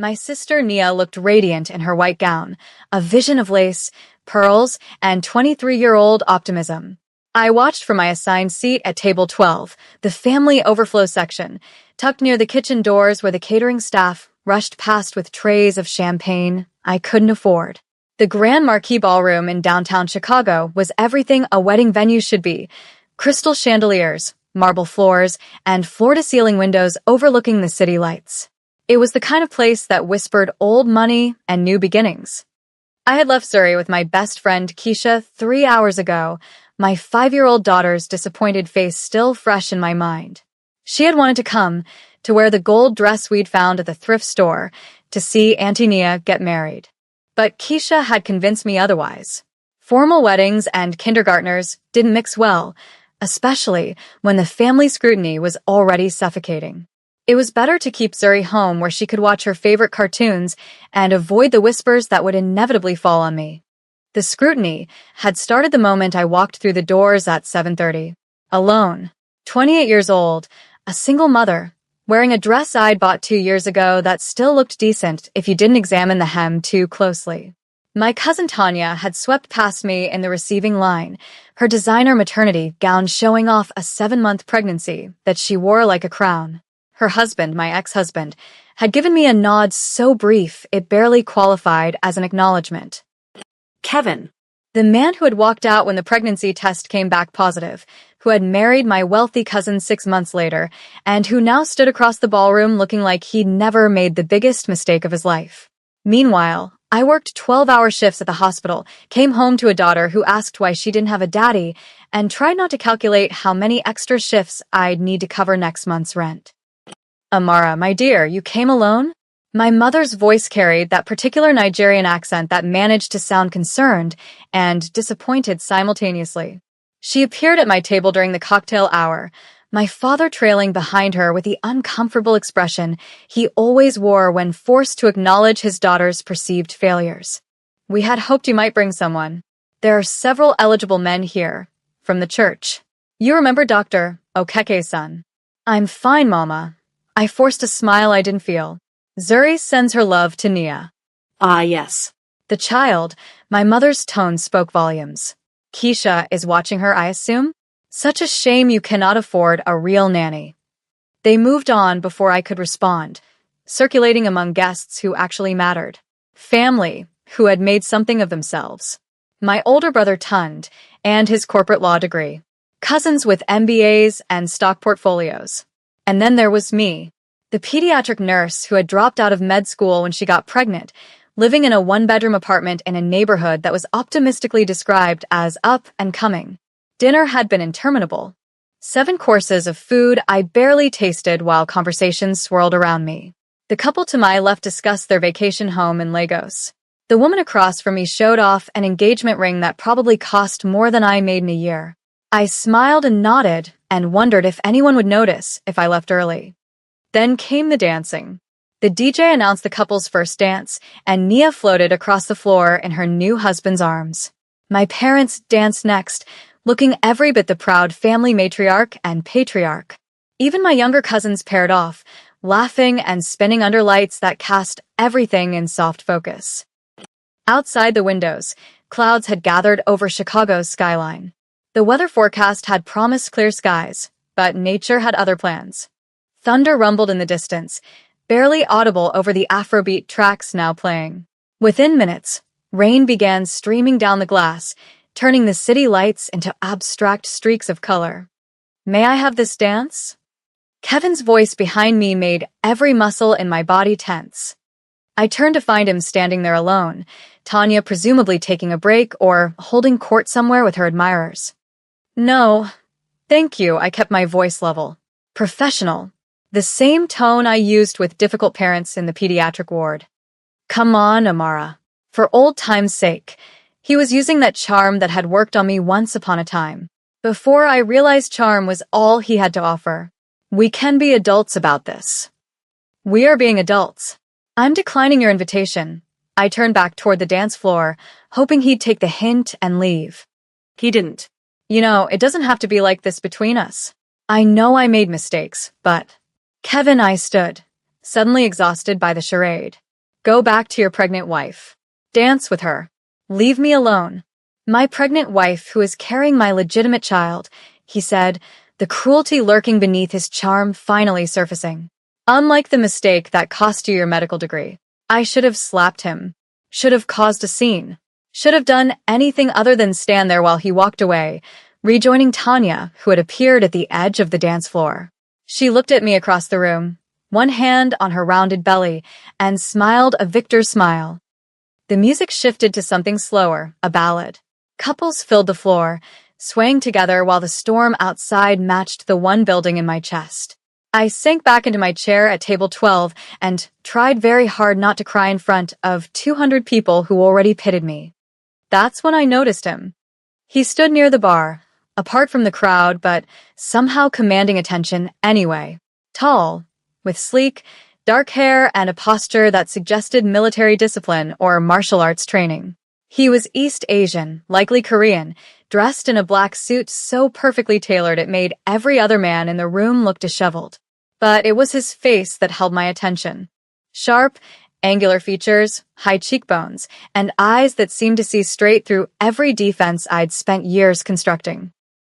My sister Nia looked radiant in her white gown, a vision of lace, pearls, and 23-year-old optimism. I watched from my assigned seat at table 12, the family overflow section, tucked near the kitchen doors where the catering staff rushed past with trays of champagne I couldn't afford. The Grand Marquis Ballroom in downtown Chicago was everything a wedding venue should be: crystal chandeliers, marble floors, and floor-to-ceiling windows overlooking the city lights. It was the kind of place that whispered old money and new beginnings. I had left Surrey with my best friend Keisha 3 hours ago, my 5-year-old daughter's disappointed face still fresh in my mind. She had wanted to come, to wear the gold dress we'd found at the thrift store, to see Auntie Nia get married. But Keisha had convinced me otherwise. Formal weddings and kindergartners didn't mix well, especially when the family scrutiny was already suffocating. It was better to keep Zuri home where she could watch her favorite cartoons and avoid the whispers that would inevitably fall on me. The scrutiny had started the moment I walked through the doors at 7:30. Alone, 28 years old, a single mother, wearing a dress I'd bought 2 years ago that still looked decent if you didn't examine the hem too closely. My cousin Tanya had swept past me in the receiving line, her designer maternity gown showing off a 7-month pregnancy that she wore like a crown. Her husband, my ex-husband, had given me a nod so brief it barely qualified as an acknowledgement. Kevin, the man who had walked out when the pregnancy test came back positive, who had married my wealthy cousin 6 months later, and who now stood across the ballroom looking like he'd never made the biggest mistake of his life. Meanwhile, I worked 12-hour shifts at the hospital, came home to a daughter who asked why she didn't have a daddy, and tried not to calculate how many extra shifts I'd need to cover next month's rent. Amara, my dear, you came alone? My mother's voice carried that particular Nigerian accent that managed to sound concerned and disappointed simultaneously. She appeared at my table during the cocktail hour, my father trailing behind her with the uncomfortable expression he always wore when forced to acknowledge his daughter's perceived failures. We had hoped you might bring someone. There are several eligible men here, from the church. You remember Dr. Okeke-san? I'm fine, Mama. I forced a smile I didn't feel. Zuri sends her love to Nia. Ah, yes. The child, my mother's tone spoke volumes. Keisha is watching her, I assume? Such a shame you cannot afford a real nanny. They moved on before I could respond, circulating among guests who actually mattered. Family, who had made something of themselves. My older brother Tund, and his corporate law degree. Cousins with MBAs and stock portfolios. And then there was me, the pediatric nurse who had dropped out of med school when she got pregnant, living in a 1-bedroom apartment in a neighborhood that was optimistically described as up and coming. Dinner had been interminable. 7 courses of food I barely tasted while conversations swirled around me. The couple to my left discussed their vacation home in Lagos. The woman across from me showed off an engagement ring that probably cost more than I made in a year. I smiled and nodded and wondered if anyone would notice if I left early. Then came the dancing. The DJ announced the couple's first dance, and Nia floated across the floor in her new husband's arms. My parents danced next, looking every bit the proud family matriarch and patriarch. Even my younger cousins paired off, laughing and spinning under lights that cast everything in soft focus. Outside the windows, clouds had gathered over Chicago's skyline. The weather forecast had promised clear skies, but nature had other plans. Thunder rumbled in the distance, barely audible over the Afrobeat tracks now playing. Within minutes, rain began streaming down the glass, turning the city lights into abstract streaks of color. May I have this dance? Kevin's voice behind me made every muscle in my body tense. I turned to find him standing there alone, Tanya presumably taking a break or holding court somewhere with her admirers. No, thank you, I kept my voice level. Professional. The same tone I used with difficult parents in the pediatric ward. Come on, Amara. For old time's sake. He was using that charm that had worked on me once upon a time. Before I realized charm was all he had to offer. We can be adults about this. We are being adults. I'm declining your invitation. I turned back toward the dance floor, hoping he'd take the hint and leave. He didn't. You know, it doesn't have to be like this between us. I know I made mistakes, but... Kevin, I stood, suddenly exhausted by the charade. Go back to your pregnant wife. Dance with her. Leave me alone. My pregnant wife who is carrying my legitimate child, he said, the cruelty lurking beneath his charm finally surfacing. Unlike the mistake that cost you your medical degree, I should have slapped him. Should have caused a scene. Should have done anything other than stand there while he walked away, rejoining Tanya, who had appeared at the edge of the dance floor. She looked at me across the room, one hand on her rounded belly, and smiled a victor's smile. The music shifted to something slower, a ballad. Couples filled the floor, swaying together while the storm outside matched the one building in my chest. I sank back into my chair at table 12 and tried very hard not to cry in front of 200 people who already pitied me. That's when I noticed him. He stood near the bar, apart from the crowd, but somehow commanding attention anyway. Tall, with sleek, dark hair and a posture that suggested military discipline or martial arts training. He was East Asian, likely Korean, dressed in a black suit so perfectly tailored it made every other man in the room look disheveled. But it was his face that held my attention. Sharp, angular features, high cheekbones, and eyes that seemed to see straight through every defense I'd spent years constructing.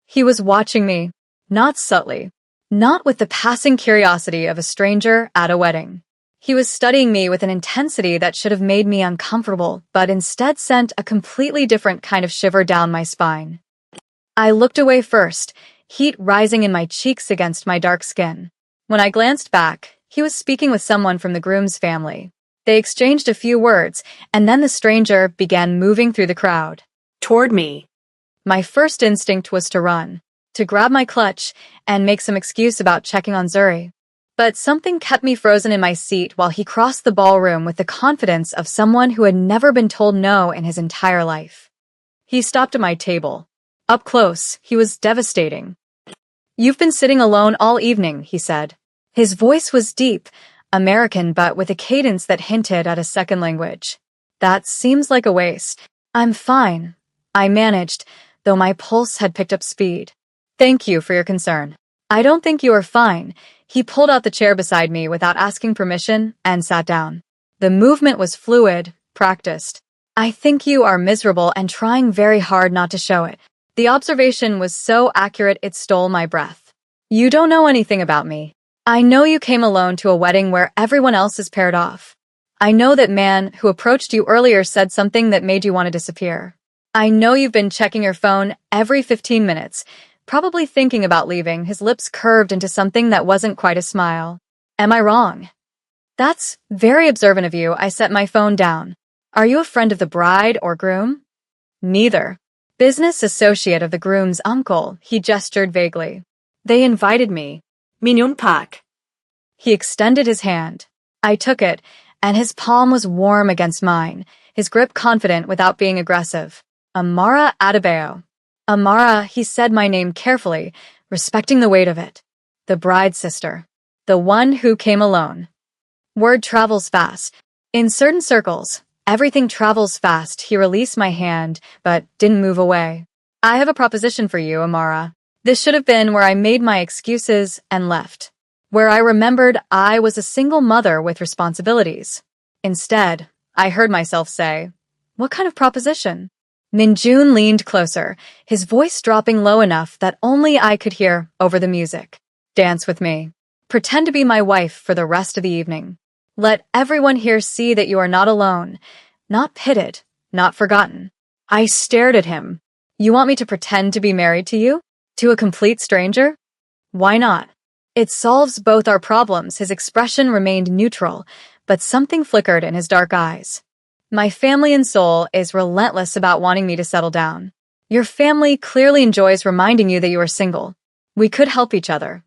He was watching me, not subtly, not with the passing curiosity of a stranger at a wedding. He was studying me with an intensity that should have made me uncomfortable, but instead sent a completely different kind of shiver down my spine. I looked away first, heat rising in my cheeks against my dark skin. When I glanced back, he was speaking with someone from the groom's family. They exchanged a few words, and then the stranger began moving through the crowd. Toward me. My first instinct was to run, to grab my clutch, and make some excuse about checking on Zuri. But something kept me frozen in my seat while he crossed the ballroom with the confidence of someone who had never been told no in his entire life. He stopped at my table. Up close, he was devastating. "You've been sitting alone all evening," he said. His voice was deep, American but with a cadence that hinted at a second language. "That seems like a waste." "I'm fine," I managed, though my pulse had picked up speed. "Thank you for your concern." "I don't think you are fine." He pulled out the chair beside me without asking permission and sat down. The movement was fluid, practiced. "I think you are miserable and trying very hard not to show it." The observation was so accurate it stole my breath. "You don't know anything about me. I know you came alone to a wedding where everyone else is paired off. I know that man who approached you earlier said something that made you want to disappear. I know you've been checking your phone every 15 minutes, probably thinking about leaving." His lips curved into something that wasn't quite a smile. "Am I wrong?" "That's very observant of you." I set my phone down. "Are you a friend of the bride or groom?" "Neither." "Business associate of the groom's uncle," he gestured vaguely. "They invited me." Mignon Park. He extended his hand. I took it, and his palm was warm against mine, his grip confident without being aggressive. "Amara Adebayo." "Amara," he said my name carefully, respecting the weight of it. "The bride's sister. The one who came alone." Word travels fast. In certain circles, everything travels fast. He released my hand, but didn't move away. "I have a proposition for you, Amara." This should have been where I made my excuses and left, where I remembered I was a single mother with responsibilities. Instead, I heard myself say, "What kind of proposition?" Minjun leaned closer, his voice dropping low enough that only I could hear over the music. "Dance with me. Pretend to be my wife for the rest of the evening. Let everyone here see that you are not alone, not pitted, not forgotten." I stared at him. "You want me to pretend to be married to you? To a complete stranger?" "Why not? It solves both our problems." His expression remained neutral, but something flickered in his dark eyes. "My family and soul is relentless about wanting me to settle down. Your family clearly enjoys reminding you that you are single. We could help each other."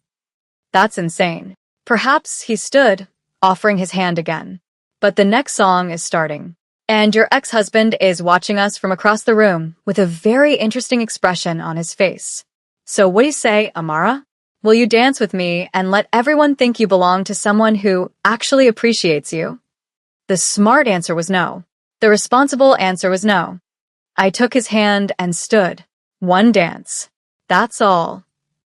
"That's insane." Perhaps he stood, offering his hand again. "But the next song is starting. And your ex-husband is watching us from across the room with a very interesting expression on his face. So what do you say, Amara? Will you dance with me and let everyone think you belong to someone who actually appreciates you?" The smart answer was no. The responsible answer was no. I took his hand and stood. "One dance. That's all."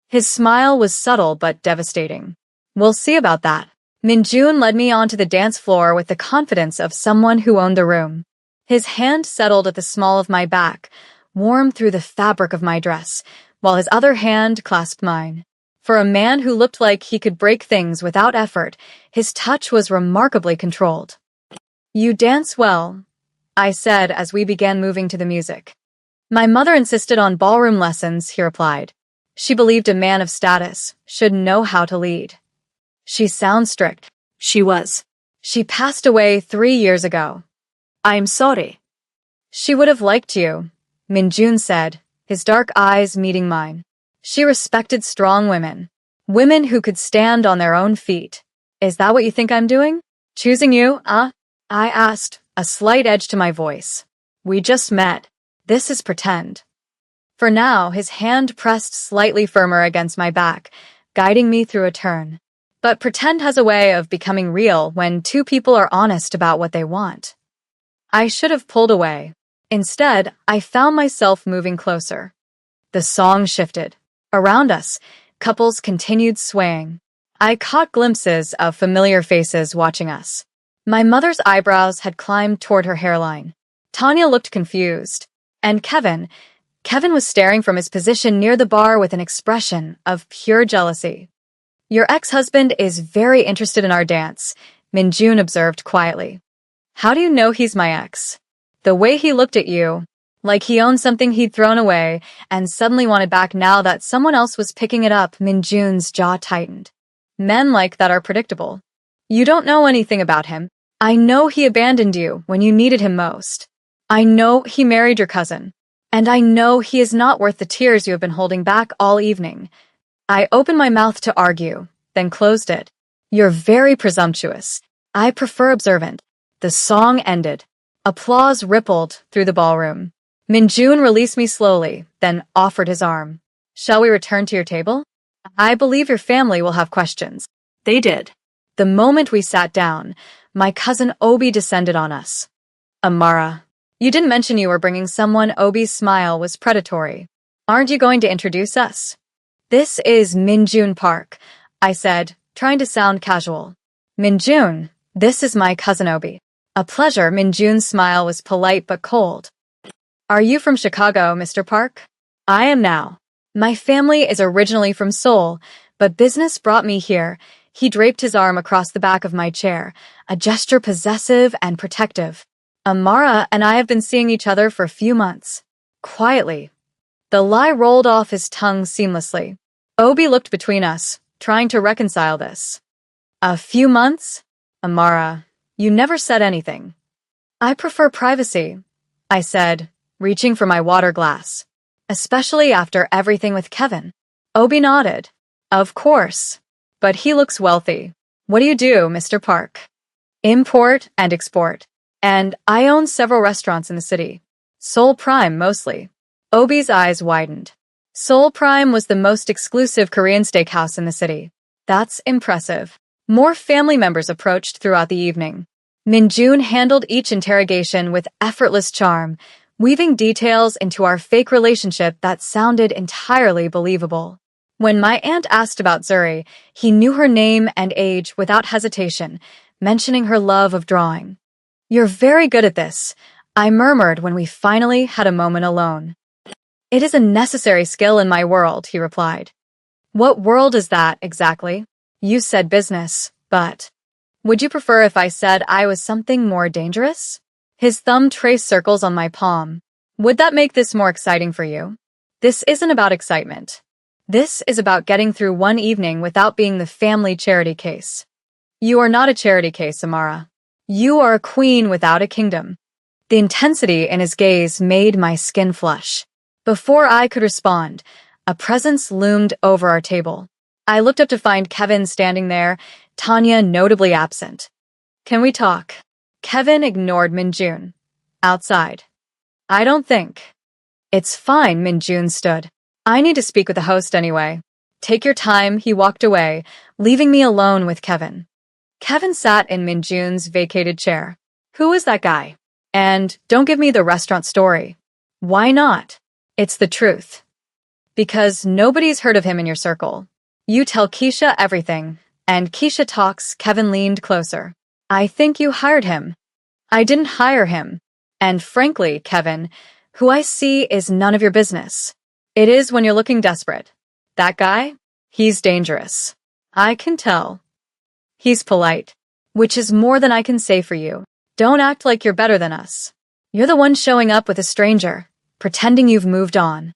His smile was subtle but devastating. "We'll see about that." Minjun led me onto the dance floor with the confidence of someone who owned the room. His hand settled at the small of my back, warm through the fabric of my dress, while his other hand clasped mine. For a man who looked like he could break things without effort, his touch was remarkably controlled. "You dance well," I said as we began moving to the music. "My mother insisted on ballroom lessons," he replied. "She believed a man of status should know how to lead." "She sounds strict." She was. "She passed away 3 years ago." "I'm sorry." "She would have liked you," Minjun said, his dark eyes meeting mine. "She respected strong women. Women who could stand on their own feet. Is that what you think I'm doing? Choosing you, I asked, a slight edge to my voice. "We just met. This is pretend." For now, his hand pressed slightly firmer against my back, guiding me through a turn. But pretend has a way of becoming real when two people are honest about what they want. I should have pulled away. Instead, I found myself moving closer. The song shifted. Around us, couples continued swaying. I caught glimpses of familiar faces watching us. My mother's eyebrows had climbed toward her hairline. Tanya looked confused. And Kevin was staring from his position near the bar with an expression of pure jealousy. "Your ex-husband is very interested in our dance," Minjun observed quietly. "How do you know he's my ex?" "The way he looked at you, like he owned something he'd thrown away and suddenly wanted back now that someone else was picking it up." Minjun's jaw tightened. "Men like that are predictable. You don't know anything about him. I know he abandoned you when you needed him most. I know he married your cousin. And I know he is not worth the tears you have been holding back all evening." I opened my mouth to argue, then closed it. "You're very presumptuous. I prefer observant." The song ended. Applause rippled through the ballroom. Minjun released me slowly, then offered his arm. "Shall we return to your table? I believe your family will have questions." They did. The moment we sat down, my cousin Obi descended on us. "Amara, you didn't mention you were bringing someone." Obi's smile was predatory. "Aren't you going to introduce us?" "This is Minjun Park," I said, trying to sound casual. "Minjun, this is my cousin Obi." "A pleasure." Minjun's smile was polite but cold. "Are you from Chicago, Mr. Park?" "I am now. My family is originally from Seoul, but business brought me here." He draped his arm across the back of my chair, a gesture possessive and protective. "Amara and I have been seeing each other for a few months." Quietly. The lie rolled off his tongue seamlessly. Obi looked between us, trying to reconcile this. "A few months? Amara, you never said anything." "I prefer privacy," I said, reaching for my water glass. "Especially after everything with Kevin." Obi nodded. "Of course. But he looks wealthy." "What do you do, Mr. Park?" "Import and export. And I own several restaurants in the city. Seoul Prime mostly." Obi's eyes widened. Seoul Prime was the most exclusive Korean steakhouse in the city. "That's impressive." More family members approached throughout the evening. Minjun handled each interrogation with effortless charm, weaving details into our fake relationship that sounded entirely believable. When my aunt asked about Zuri, he knew her name and age without hesitation, mentioning her love of drawing. "You're very good at this," I murmured when we finally had a moment alone. "It is a necessary skill in my world," he replied. "What world is that, exactly?" "You said business, but would you prefer if I said I was something more dangerous?" His thumb traced circles on my palm. "Would that make this more exciting for you?" "This isn't about excitement. This is about getting through one evening without being the family charity case." "You are not a charity case, Amara. You are a queen without a kingdom." The intensity in his gaze made my skin flush. Before I could respond, a presence loomed over our table. I looked up to find Kevin standing there, Tanya notably absent. "Can we talk?" Kevin ignored Minjun. "Outside." "I don't think." "It's fine," Minjun stood. "I need to speak with the host anyway." "Take your time." He walked away, leaving me alone with Kevin. Kevin sat in Minjun's vacated chair. "Who is that guy? And don't give me the restaurant story." "Why not?" "It's the truth." "Because nobody's heard of him in your circle." "You tell Keisha everything." And Keisha talks, Kevin leaned closer. I think you hired him. I didn't hire him. And frankly, Kevin, who I see is none of your business. It is when you're looking desperate. That guy? He's dangerous. I can tell. He's polite. Which is more than I can say for you. Don't act like you're better than us. You're the one showing up with a stranger, pretending you've moved on.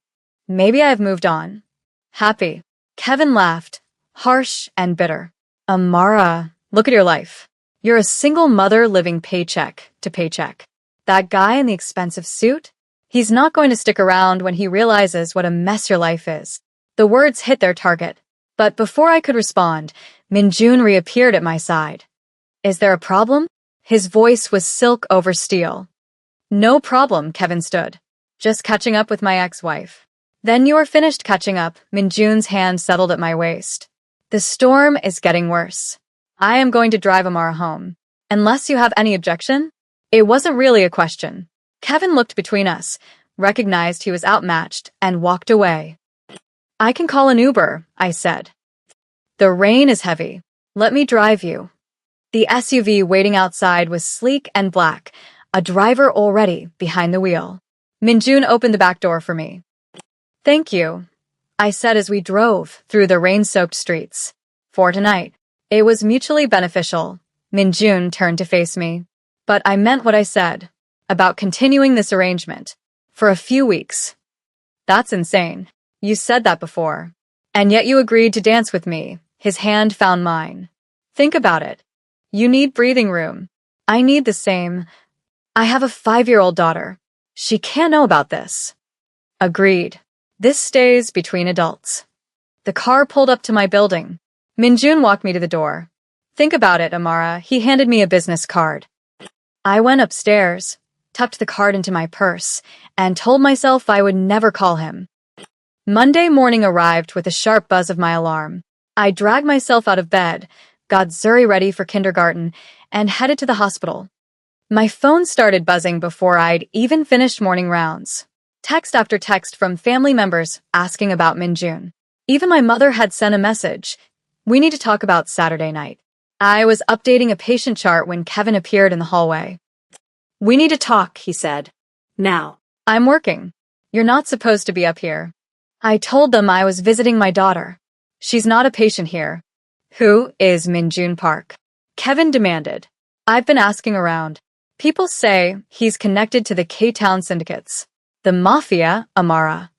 Maybe I've moved on. Happy. Kevin laughed, harsh and bitter. Amara, look at your life. You're a single mother living paycheck to paycheck. That guy in the expensive suit? He's not going to stick around when he realizes what a mess your life is. The words hit their target. But before I could respond, Minjun reappeared at my side. Is there a problem? His voice was silk over steel. No problem, Kevin stood. Just catching up with my ex-wife. Then you are finished catching up, Minjun's hand settled at my waist. The storm is getting worse. I am going to drive Amara home. Unless you have any objection? It wasn't really a question. Kevin looked between us, recognized he was outmatched, and walked away. I can call an Uber, I said. The rain is heavy. Let me drive you. The SUV waiting outside was sleek and black, a driver already behind the wheel. Minjun opened the back door for me. Thank you, I said as we drove through the rain-soaked streets. For tonight, it was mutually beneficial. Minjun turned to face me. But I meant what I said, about continuing this arrangement. For a few weeks. That's insane. You said that before. And yet you agreed to dance with me. His hand found mine. Think about it. You need breathing room. I need the same. I have a 5-year-old daughter. She can't know about this. Agreed. This stays between adults. The car pulled up to my building. Minjun walked me to the door. Think about it, Amara. He handed me a business card. I went upstairs, tucked the card into my purse, and told myself I would never call him. Monday morning arrived with a sharp buzz of my alarm. I dragged myself out of bed, got Zuri ready for kindergarten, and headed to the hospital. My phone started buzzing before I'd even finished morning rounds. Text after text from family members asking about Minjun. Even my mother had sent a message. We need to talk about Saturday night. I was updating a patient chart when Kevin appeared in the hallway. We need to talk, he said. Now. I'm working. You're not supposed to be up here. I told them I was visiting my daughter. She's not a patient here. Who is Minjun Park? Kevin demanded. I've been asking around. People say he's connected to the K-Town syndicates. The Mafia, Amara.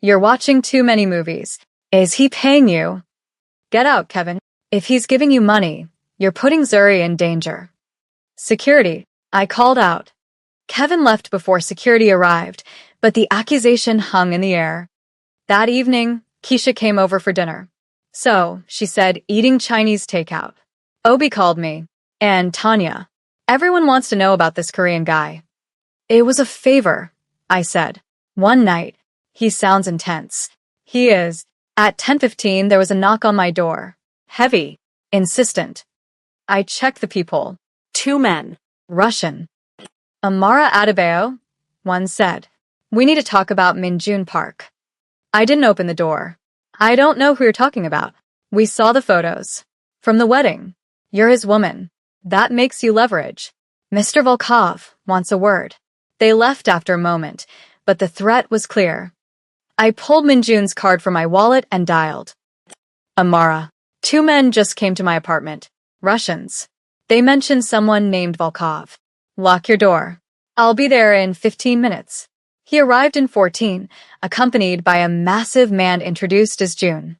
You're watching too many movies. Is he paying you? Get out, Kevin. If he's giving you money, you're putting Zuri in danger. Security, I called out. Kevin left before security arrived, but the accusation hung in the air. That evening, Keisha came over for dinner. So, she said, eating Chinese takeout. Obi called me. And Tanya. Everyone wants to know about this Korean guy. It was a favor, I said. One night. He sounds intense. He is. At 10:15, there was a knock on my door. Heavy. Insistent. I checked the peephole. 2 men. Russian. Amara Adebayo, one said. We need to talk about Minjun Park. I didn't open the door. I don't know who you're talking about. We saw the photos. From the wedding. You're his woman. That makes you leverage. Mr. Volkov wants a word. They left after a moment, but the threat was clear. I pulled Minjun's card from my wallet and dialed. Amara. 2 men just came to my apartment. Russians. They mentioned someone named Volkov. Lock your door. I'll be there in 15 minutes. He arrived in 14, accompanied by a massive man introduced as June.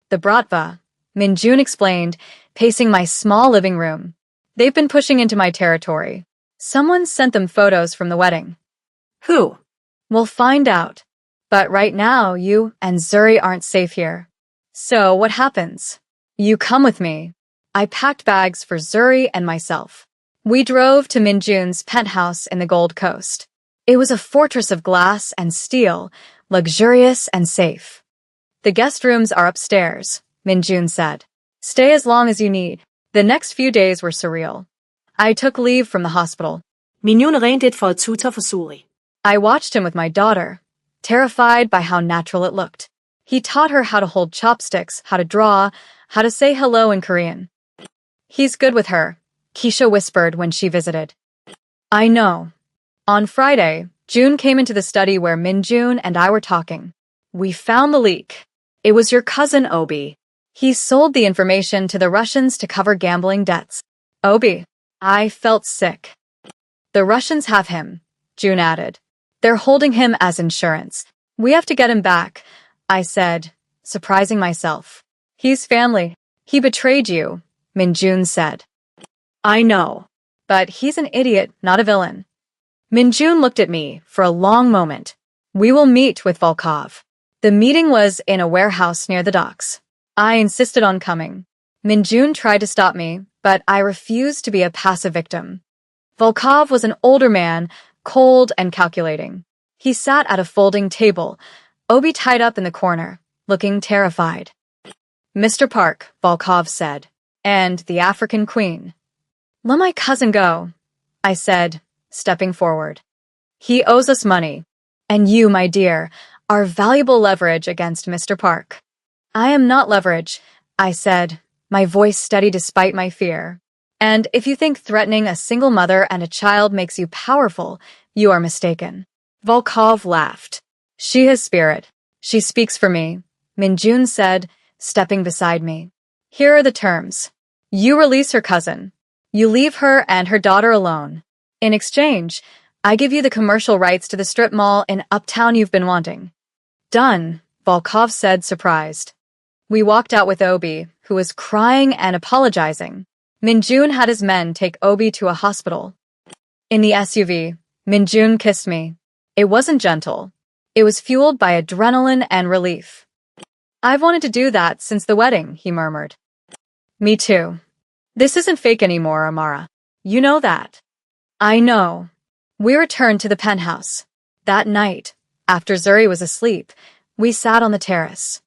The Bratva, Minjun explained, pacing my small living room. They've been pushing into my territory. Someone sent them photos from the wedding. Who? We'll find out. But right now, you and Zuri aren't safe here. So what happens? You come with me. I packed bags for Zuri and myself. We drove to Minjun's penthouse in the Gold Coast. It was a fortress of glass and steel, luxurious and safe. The guest rooms are upstairs, Minjun said. Stay as long as you need. The next few days were surreal. I took leave from the hospital. Minjun rentet for tutor for Zuri. I watched him with my daughter, terrified by how natural it looked. He taught her how to hold chopsticks, how to draw, how to say hello in Korean. He's good with her, Keisha whispered when she visited. I know. On Friday, June came into the study where Min-jun and I were talking. We found the leak. It was your cousin, Obi. He sold the information to the Russians to cover gambling debts. Obi. I felt sick. The Russians have him, June added. They're holding him as insurance. We have to get him back, I said, surprising myself. He's family. He betrayed you, Min-jun said. I know. But he's an idiot, not a villain. Min-jun looked at me for a long moment. We will meet with Volkov. The meeting was in a warehouse near the docks. I insisted on coming. Min-jun tried to stop me, but I refused to be a passive victim. Volkov was an older man, cold and calculating. He sat at a folding table, Obi tied up in the corner, looking terrified. Mr. Park, Volkov said, and the African Queen. Let my cousin go, I said, stepping forward. He owes us money, and you, my dear, are valuable leverage against Mr. Park. I am not leverage, I said, my voice steady despite my fear. And if you think threatening a single mother and a child makes you powerful, you are mistaken. Volkov laughed. She has spirit. She speaks for me, Min-jun said, stepping beside me. Here are the terms. You release her cousin. You leave her and her daughter alone. In exchange, I give you the commercial rights to the strip mall in Uptown you've been wanting. Done, Volkov said, surprised. We walked out with Obi, who was crying and apologizing. Min-jun had his men take Obi to a hospital. In the SUV, Min-jun kissed me. It wasn't gentle. It was fueled by adrenaline and relief. I've wanted to do that since the wedding, he murmured. Me too. This isn't fake anymore, Amara. You know that. I know. We returned to the penthouse. That night, after Zuri was asleep, we sat on the terrace.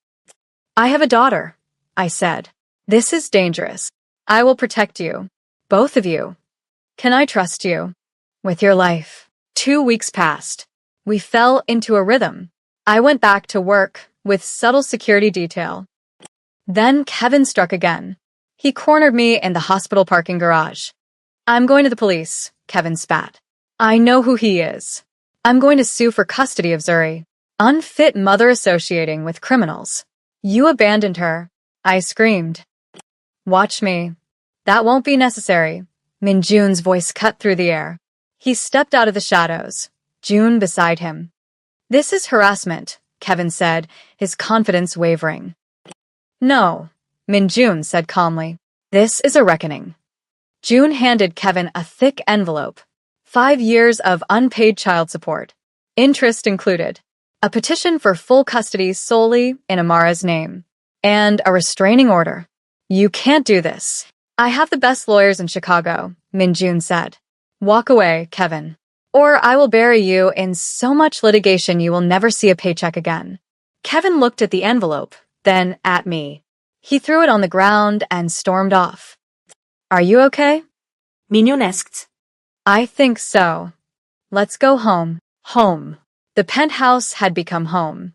I have a daughter, I said. This is dangerous. I will protect you. Both of you. Can I trust you? With your life. 2 weeks passed. We fell into a rhythm. I went back to work with subtle security detail. Then Kevin struck again. He cornered me in the hospital parking garage. I'm going to the police, Kevin spat. I know who he is. I'm going to sue for custody of Zuri. Unfit mother associating with criminals. You abandoned her, I screamed. Watch me. That won't be necessary. Min-jun's voice cut through the air. He stepped out of the shadows, June beside him. This is harassment, Kevin said, his confidence wavering. No, Min-jun said calmly. This is a reckoning. June handed Kevin a thick envelope. 5 years of unpaid child support. Interest included. A petition for full custody solely in Amara's name. And a restraining order. You can't do this. I have the best lawyers in Chicago, Min-jun said. Walk away, Kevin. Or I will bury you in so much litigation you will never see a paycheck again. Kevin looked at the envelope, then at me. He threw it on the ground and stormed off. Are you okay? Min-jun asked. I think so. Let's go home. Home. The penthouse had become home.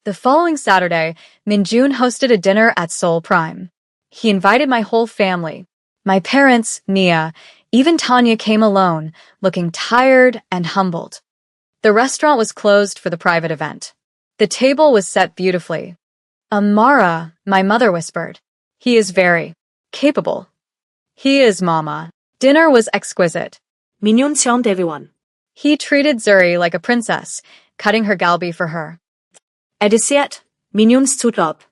The following Saturday, Min-jun hosted a dinner at Seoul Prime. He invited my whole family. My parents, Nia, even Tanya came alone, looking tired and humbled. The restaurant was closed for the private event. The table was set beautifully. Amara, my mother whispered. He is very capable. He is, Mama. Dinner was exquisite. Min-jun charmed everyone. He treated Zuri like a princess, cutting her galbi for her. At the set, Min-jun stood up.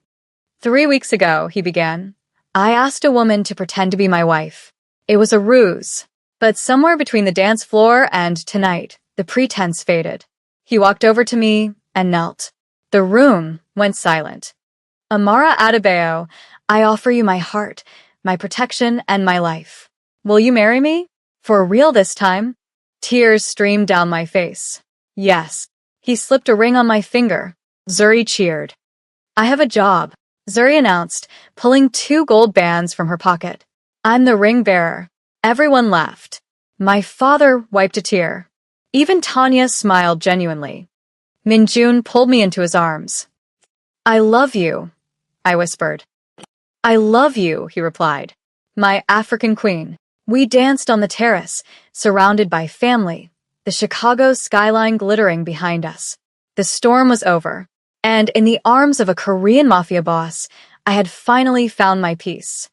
3 weeks ago, he began, I asked a woman to pretend to be my wife. It was a ruse. But somewhere between the dance floor and tonight, the pretense faded. He walked over to me and knelt. The room went silent. Amara Adebayo, I offer you my heart, my protection, and my life. Will you marry me? For real this time? Tears streamed down my face. Yes. He slipped a ring on my finger. Zuri cheered. I have a job, Zuri announced, pulling 2 gold bands from her pocket. I'm the ring bearer. Everyone laughed. My father wiped a tear. Even Tanya smiled genuinely. Min-jun pulled me into his arms. I love you, I whispered. I love you, he replied. My African queen. We danced on the terrace, surrounded by family, the Chicago skyline glittering behind us. The storm was over, and in the arms of a Korean mafia boss, I had finally found my peace.